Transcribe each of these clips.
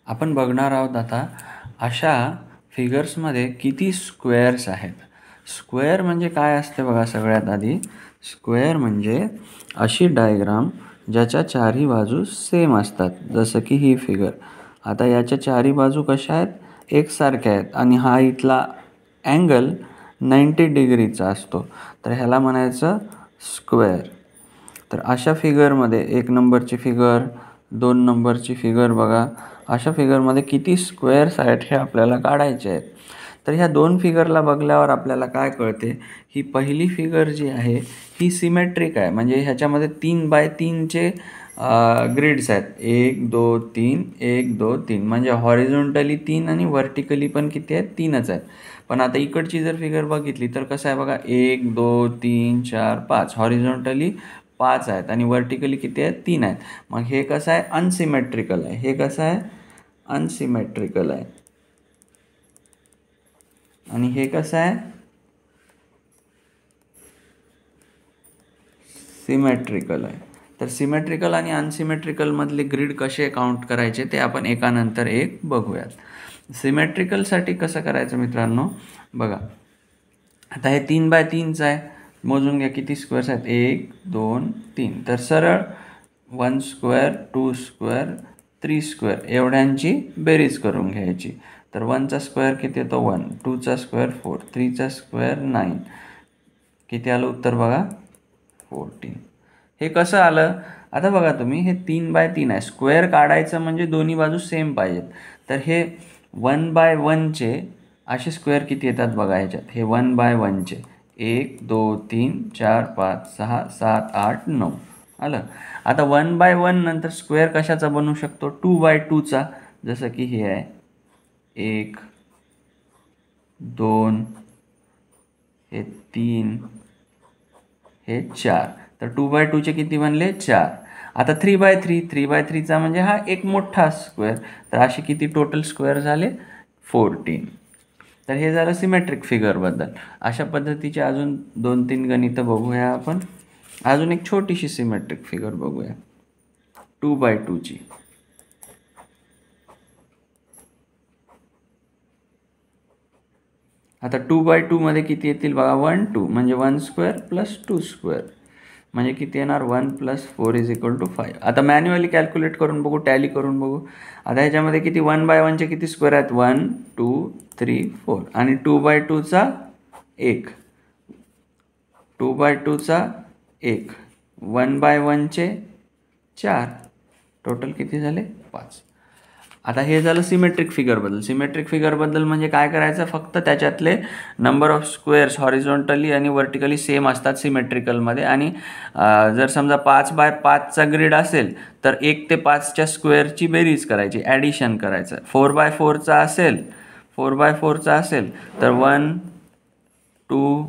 आपण बघणार आहोत आता अशा फिगर्समध्ये किती स्क्वेअर्स आहेत. स्क्वेअर म्हणजे काय असते बघा. सगळ्यात आधी स्क्वेअर म्हणजे अशी डायग्राम ज्याच्या चारही बाजू सेम असतात. जसं की ही फिगर. आता याच्या चारही बाजू कशा आहेत, एकसारख्या आहेत आणि हा इथला अँगल 90 डिग्रीचा असतो, तर ह्याला म्हणायचं स्क्वेअर. तर अशा फिगरमध्ये 1 नंबरची फिगर, 2 नंबरची फिगर बघा. अशा फिगरमध्ये किती स्क्वेअर्स आहेत हे आपल्याला काढायचे आहेत. तर ह्या 2 फिगरला बघल्यावर आपल्याला काय कळते, ही पहिली फिगर जी आहे ही सिमेट्रिक आहे. म्हणजे ह्याच्यामध्ये 3x3चे ग्रिड्स आहेत. 1 2 3 1 2 3 म्हणजे हॉरिझॉन्टली 3 आणि व्हर्टिकली पण किती आहेत, 3च आहेत. पण आता इकडची जर फिगर बघितली तर कसं आहे बघा, 1 2 3 4 5 हॉरिझॉन्टली 5 आहेत आणि व्हर्टिकली किती आहेत, 3 आहेत. मग हे कसं आहे, अनसिमेट्रिकल आहे. हे कसं आहे, अनसिमेट्रिकल आहे. आणि हे कसं आहे, सिमेट्रिकल आहे. तर सिमेट्रिकल आणि अनसिमेट्रिकल मधले ग्रिड कसे काउंट करायचे ते आपण एकानंतर एक बघूयात. सिमेट्रिकलसाठी कसं करायचं मित्रांनो बघा. आता हे 3x3चं आहे. मोजून घ्या किती स्क्वेअर्स आहेत, 1 2 3. तर सरळ 1 स्क्वेअर 2 स्क्वेअर 3 स्क्वेअर एवढ्यांची बेरीज करून घ्यायची. तर 1चा स्क्वेअर किती येतो 1, 2चा स्क्वेअर 4, 3चा स्क्वेअर 9. किती आलं उत्तर बघा, 14. हे कसं आलं, आता बघा तुम्ही, हे 3x3 आहे. स्क्वेअर काढायचं म्हणजे दोन्ही बाजू सेम पाहिजेत. तर हे 1x1चे असे स्क्वेअर किती येतात बघा ह्याच्यात. हे 1x1चे 1 2 3 4 5 6 7 8 9 आलं. आता 1x1 नंतर स्क्वेअर कशाचा बनवू शकतो, 2x2चा. जसं की हे आहे 1 2 हे 3 हे 4. तर 2x2चे किती बनले, 4. आता 3x3चा म्हणजे हा एक मोठा स्क्वेअर. तर असे किती टोटल स्क्वेअर झाले, 14. तर हे झालं सिमेट्रिक फिगरबद्दल. अशा पद्धतीचे अजून 2-3 गणितं बघूया आपण. अजून एक छोटीशी सिमेट्रिक फिगर बघूया, 2x2ची. आता 2x2 मध्ये किती येतील बघा, 1 2 म्हणजे 1 स्क्वेअर प्लस 2 स्क्वेअर म्हणजे किती येणार, 1 + 4 = 5. आता मॅन्युअली कॅल्क्युलेट करून बघू, टॅली करून बघू. आता ह्याच्यामध्ये किती 1x1चे किती स्क्वेअर आहेत, 1 2 3 4 आणि 2x2चा 1, 2x2चा 1, 1x1चे 4, टोटल किती झाले 5. आता हे झालं सिमेट्रिक फिगरबद्दल. सिमेट्रिक फिगरबद्दल म्हणजे काय करायचं, फक्त त्याच्यातले नंबर ऑफ स्क्वेअर्स हॉरिझॉन्टली आणि व्हर्टिकली सेम असतात सिमेट्रिकलमध्ये. आणि जर समजा 5x5चा ग्रिड असेल तर 1 ते 5च्या स्क्वेअरची बेरीज करायची, ॲडिशन करायचं. 4x4चा असेल, 4x4चा असेल तर 1 2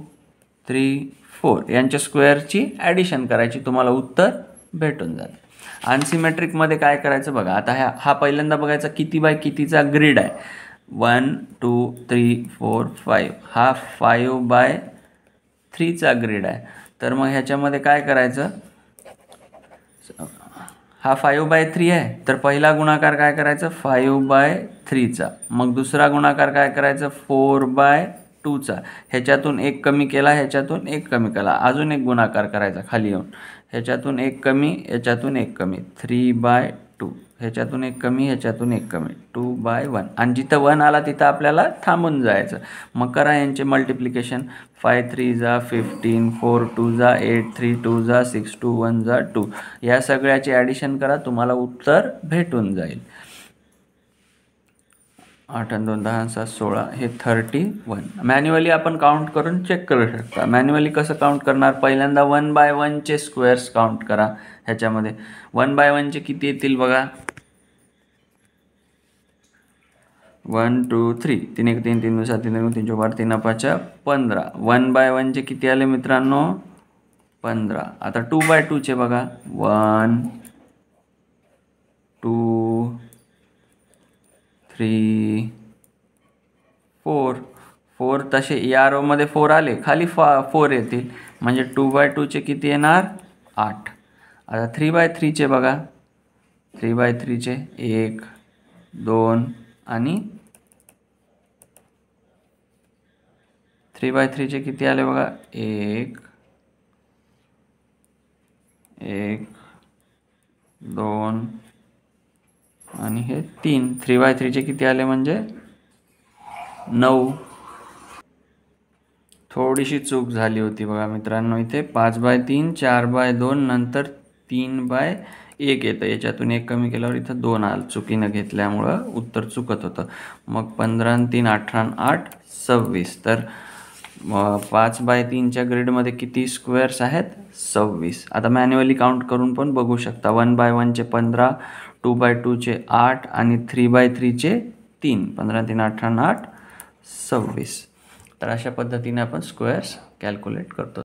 3 4 यांच्या स्क्वेअरची ॲडिशन करायची, तुम्हाला उत्तर भेटून जाईल. अनसिमेट्रिकमध्ये काय करायचं बघा. आता हा पहिल्यांदा बघायचा किती बाय कितीचा ग्रिड आहे. 1 2 3 4 5 हा 5x3चा ग्रिड आहे. तर मग ह्याच्यामध्ये काय करायचं, हा 5x3 आहे. तर पहिला गुणाकार काय करायचं, 5x3चा. मग दुसरा गुणाकार काय करायचं, 4x2चा. ह्याच्यातून एक कमी केला, ह्याच्यातून एक कमी केला, अजून एक गुणाकार करायचा खाली येऊन. ह्याच्यातून एक कमी, ह्याच्यातून एक कमी, 3x2. ह्याच्यातून एक कमी, ह्याच्यातून एक कमी, 2x1. आणि जिथं 1 आला तिथं आपल्याला थांबून जायचं. मग करा यांचे मल्टिप्लिकेशन. 5 3 15, 4 2 8, 3 2 6, 2 1 2. या सगळ्याचे ॲडिशन करा, तुम्हाला उत्तर भेटून जाईल. 8 आणि 2 10 6 16 हे 31. मॅन्युअली आपण काउंट करून चेक करू शकता. मॅन्युअली कसं काउंट करणार, पहिल्यांदा 1x1चे स्क्वेअर्स काउंट करा. ह्याच्यामध्ये 1x1चे किती येतील बघा, 1 2 3 3 1 3 3 2 7 3 3 4 3 5 15. 1x1चे किती आले मित्रांनो, 15. आता 2x2चे बघा, 1 2 3 4. 4 तसे या रोमध्ये 4 आले, खाली 4 येतील म्हणजे 2x2चे किती येणार, 8. आता 3x3चे बघा, 3x3चे 1 2 आणि 3/3चे किती आले बघा, 1 1 2 आणि हे 3. 3/3चे किती आले म्हणजे 9. थोडीशी चूक झाली होती बघा मित्रांनो, इथे 5/3 4/2 नंतर 3/1 येतं, याच्यातून 1 कमी केल्यावर इथं 2 आलं, चुकीनं घेतल्यामुळं उत्तर चुकत होतं. मग 15 आणि 3 18 आणि 8 26. तर 5/3च्या ग्रिडमध्ये किती स्क्वेअर्स आहेत, 26. आता मॅन्युअली काउंट करून पण बघू शकता. 1/1चे 15, 2/2चे 8 आणि 3/3चे 3. 15 3 18 आणि 8 26. तर अशा पद्धतीने आपण स्क्वेअर्स कॅल्क्युलेट करतो.